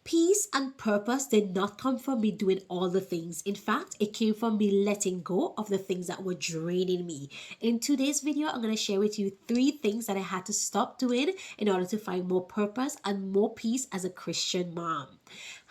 Peace and purpose did not come from me doing all the things. In fact, it came from me letting go of the things that were draining me. In today's video, I'm going to share with you 3 things that I had to stop doing in order to find more purpose and more peace as a Christian mom.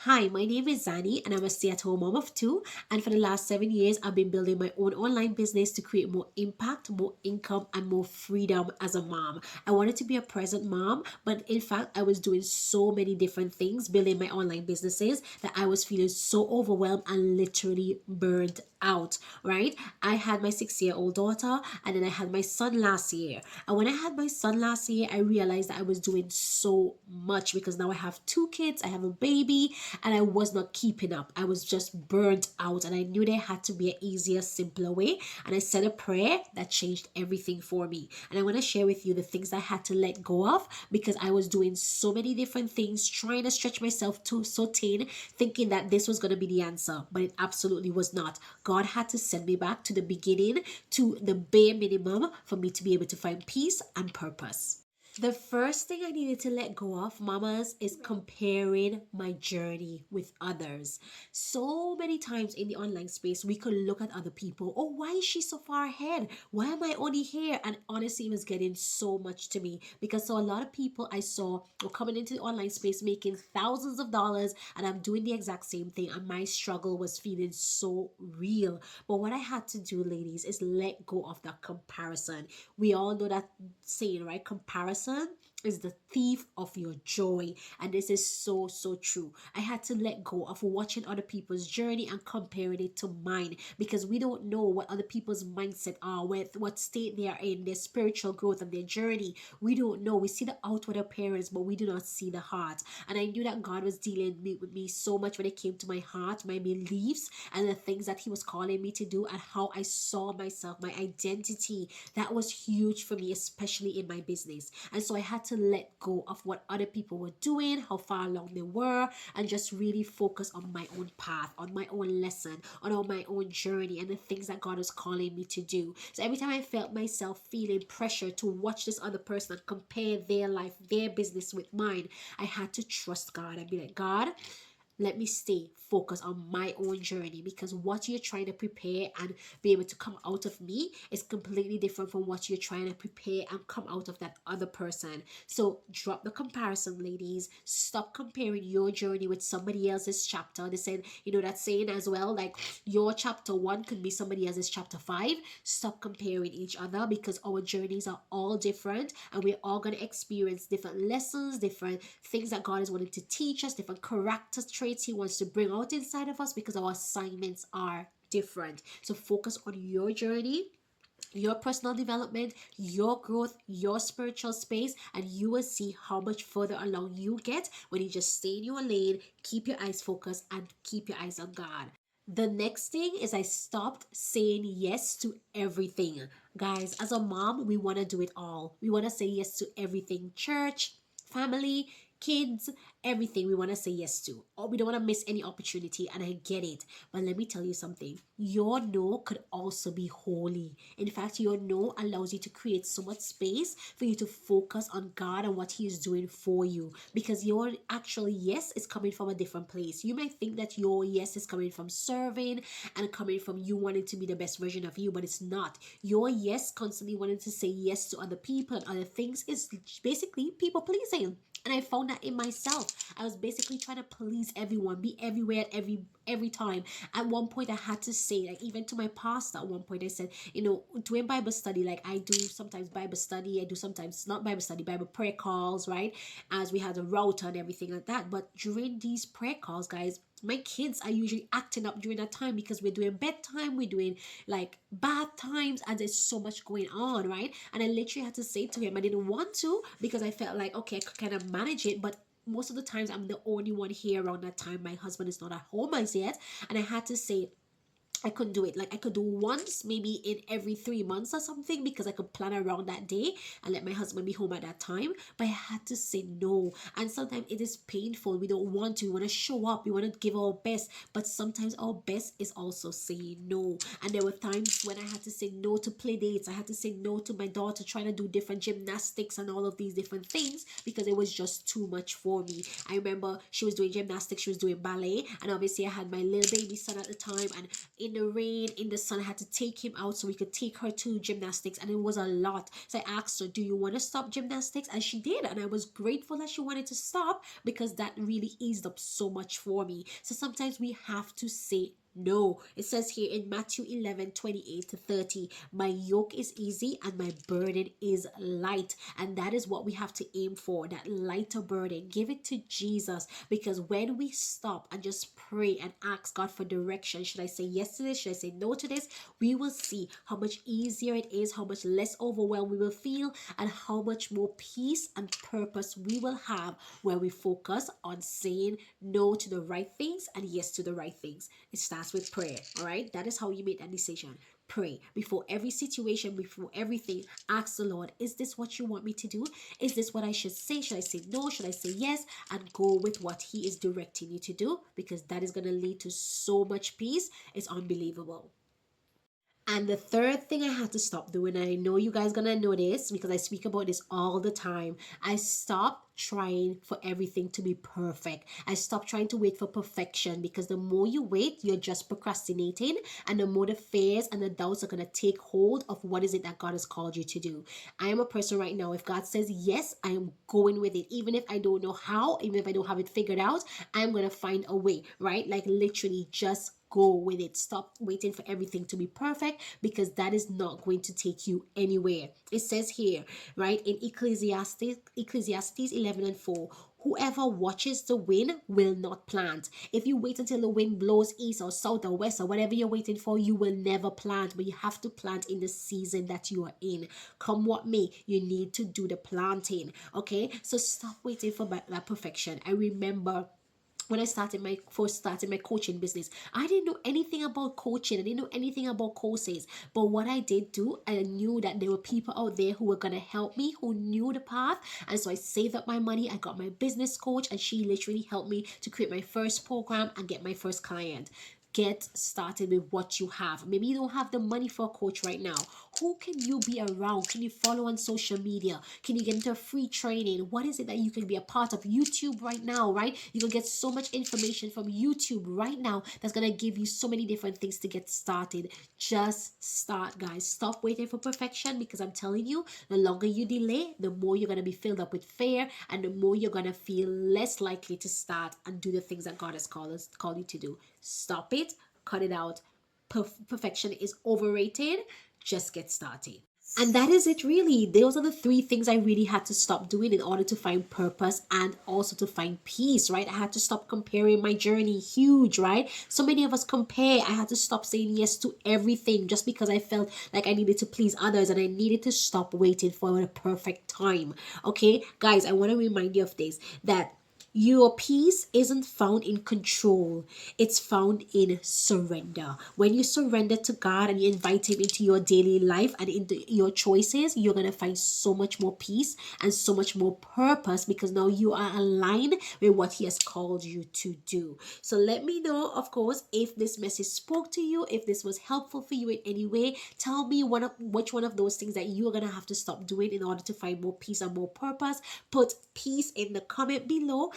Hi, my name is Zani and I'm a stay-at-home mom of 2. And for the last 7 years, I've been building my own online business to create more impact, more income, and more freedom as a mom. I wanted to be a present mom, but in fact, I was doing so many different things, building my online businesses, that I was feeling so overwhelmed and literally burned out, right? I had my 6-year-old daughter and then I had my son last year. And when I had my son last year, I realized that I was doing so much because now I have 2 kids, I have a baby, and I was not keeping up. I was just burnt out and I knew there had to be an easier, simpler way. And I said a prayer that changed everything for me. And I want to share with you the things I had to let go of because I was doing so many different things, trying to stretch myself to so thin, thinking that this was going to be the answer, but it absolutely was not. God had to send me back to the beginning, to the bare minimum for me to be able to find peace and purpose. The first thing I needed to let go of, mamas, is comparing my journey with others. So many times in the online space, we could look at other people. Oh, why is she so far ahead? Why am I only here? And honestly, it was getting so much to me because so a lot of people I saw were coming into the online space making thousands of dollars, and I'm doing the exact same thing. And my struggle was feeling so real. But what I had to do, ladies, is let go of that comparison. We all know that saying, right? Comparison is the thief of your joy, and this is so true. I had to let go of watching other people's journey and comparing it to mine because we don't know what other people's mindset are, with what state they are in, their spiritual growth and their journey. We don't know. We see the outward appearance, but we do not see the heart. And I knew that God was dealing with me so much when it came to my heart, my beliefs, and the things that He was calling me to do, and how I saw myself, my identity. That was huge for me, especially in my business. And so I had to let go of what other people were doing, how far along they were, and just really focus on my own path, on my own lesson, on my own journey, and the things that God was calling me to do. So every time I felt myself feeling pressure to watch this other person and compare their life, their business with mine, I had to trust God and be like, God, let me stay focused on my own journey, because what you're trying to prepare and be able to come out of me is completely different from what you're trying to prepare and come out of that other person. So drop the comparison, ladies. Stop comparing your journey with somebody else's chapter. They said, that saying as well, like your chapter 1 could be somebody else's chapter 5. Stop comparing each other, because our journeys are all different and we're all going to experience different lessons, different things that God is wanting to teach us, different character traits He wants to bring out inside of us, because our assignments are different. So focus on your journey, your personal development, your growth, your spiritual space, and you will see how much further along you get when you just stay in your lane, keep your eyes focused, and keep your eyes on God. The next thing is I stopped saying yes to everything. Guys, as a mom, we want to do it all. We want to say yes to everything: church, family, kids, everything we want to say yes to. Or we don't want to miss any opportunity, and I get it. But let me tell you something. Your no could also be holy. In fact, your no allows you to create so much space for you to focus on God and what He is doing for you. Because your actual yes is coming from a different place. You might think that your yes is coming from serving and coming from you wanting to be the best version of you, but it's not. Your yes, constantly wanting to say yes to other people and other things, is basically people pleasing. And I found that in myself. I was basically trying to please everyone, be everywhere every time. At one point I had to say, like, even to my pastor, at one point I said, doing Bible study, like I do sometimes Bible study, I do sometimes not Bible study, Bible prayer calls, right? As we had a router and everything like that. But during these prayer calls, guys, my kids are usually acting up during that time because we're doing bedtime, we're doing like bath times, and there's so much going on, right? And I literally had to say to him, I didn't want to, because I felt like, okay, I could kind of manage it, but most of the times I'm the only one here around that time. My husband is not at home as yet, and I had to say, I couldn't do it. Like I could do once, maybe in every 3 months or something, because I could plan around that day and let my husband be home at that time. But I had to say no. And sometimes it is painful. We don't want to. We want to show up. We want to give our best. But sometimes our best is also saying no. And there were times when I had to say no to play dates. I had to say no to my daughter trying to do different gymnastics and all of these different things because it was just too much for me. I remember she was doing gymnastics, she was doing ballet, and obviously I had my little baby son at the time, and in the rain, in the sun, I had to take him out so we could take her to gymnastics, and it was a lot. So I asked her, do you want to stop gymnastics? And she did, and I was grateful that she wanted to stop because that really eased up so much for me. So sometimes we have to say no. It says here in Matthew 11:28 to 30, my yoke is easy and my burden is light. And that is what we have to aim for, that lighter burden. Give it to Jesus, because when we stop and just pray and ask God for direction, should I say yes to this? Should I say no to this? We will see how much easier it is, how much less overwhelmed we will feel, and how much more peace and purpose we will have when we focus on saying no to the right things and yes to the right things. It starts with prayer. All right, that is how you make that decision. Pray before every situation, before everything. Ask the Lord, is this what you want me to do? Is this what I should say? Should I say no? Should I say yes? And go with what He is directing you to do, because that is going to lead to so much peace. It's unbelievable. And the third thing I had to stop doing, and I know you guys gonna know this because I speak about this all the time, I stopped trying for everything to be perfect. I stopped trying to wait for perfection, because the more you wait, you're just procrastinating, and the more the fears and the doubts are gonna take hold of what is it that God has called you to do. I am a person right now, if God says yes, I am going with it. Even if I don't know how, even if I don't have it figured out, I'm gonna find a way, right? Like literally just go with it. Stop waiting for everything to be perfect, because that is not going to take you anywhere. It says here, right, in Ecclesiastes 11:4, whoever watches the wind will not plant. If you wait until the wind blows east or south or west or whatever you're waiting for, you will never plant. But you have to plant in the season that you are in. Come what may, you need to do the planting. Okay, so stop waiting for that perfection. I remember when I started my coaching business, I didn't know anything about coaching. I didn't know anything about courses. But what I did do, I knew that there were people out there who were gonna help me, who knew the path. And so I saved up my money. I got my business coach, and she literally helped me to create my first program and get my first client. Get started with what you have. Maybe you don't have the money for a coach right now. Who can you be around? Can you follow on social media? Can you get into a free training? What is it that you can be a part of? YouTube right now, right? You can get so much information from YouTube right now that's going to give you so many different things to get started. Just start, guys. Stop waiting for perfection, because I'm telling you, the longer you delay, the more you're going to be filled up with fear, and the more you're going to feel less likely to start and do the things that God has called you to do. Stop it. Cut it out. Perfection is overrated. Just get started. And that is it, really. Those are the three things I really had to stop doing in order to find purpose and also to find peace, right? I had to stop comparing my journey. Huge, right? So many of us compare. I had to stop saying yes to everything just because I felt like I needed to please others, and I needed to stop waiting for the perfect time. Okay, guys, I want to remind you of this, that your peace isn't found in control. It's found in surrender. When you surrender to God and you invite Him into your daily life and into your choices, you're going to find so much more peace and so much more purpose, because now you are aligned with what He has called you to do. So let me know, of course, if this message spoke to you, if this was helpful for you in any way. Tell me which one of those things that you're going to have to stop doing in order to find more peace and more purpose. Put peace in the comment below.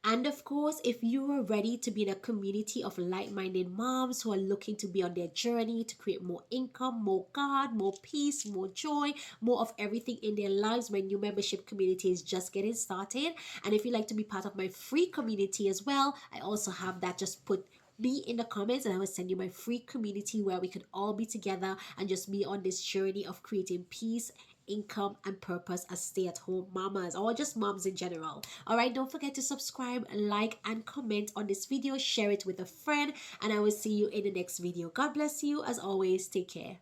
And of course, if you are ready to be in a community of like-minded moms who are looking to be on their journey to create more income, more God, more peace, more joy, more of everything in their lives, my new membership community is just getting started. And if you'd like to be part of my free community as well, I also have that. Just put me in the comments and I will send you my free community where we could all be together and just be on this journey of creating peace, income, and purpose as stay-at-home mamas, or just moms in general. All right, don't forget to subscribe, like, and comment on this video. Share it with a friend, and I will see you in the next video. God bless you. As always, take care.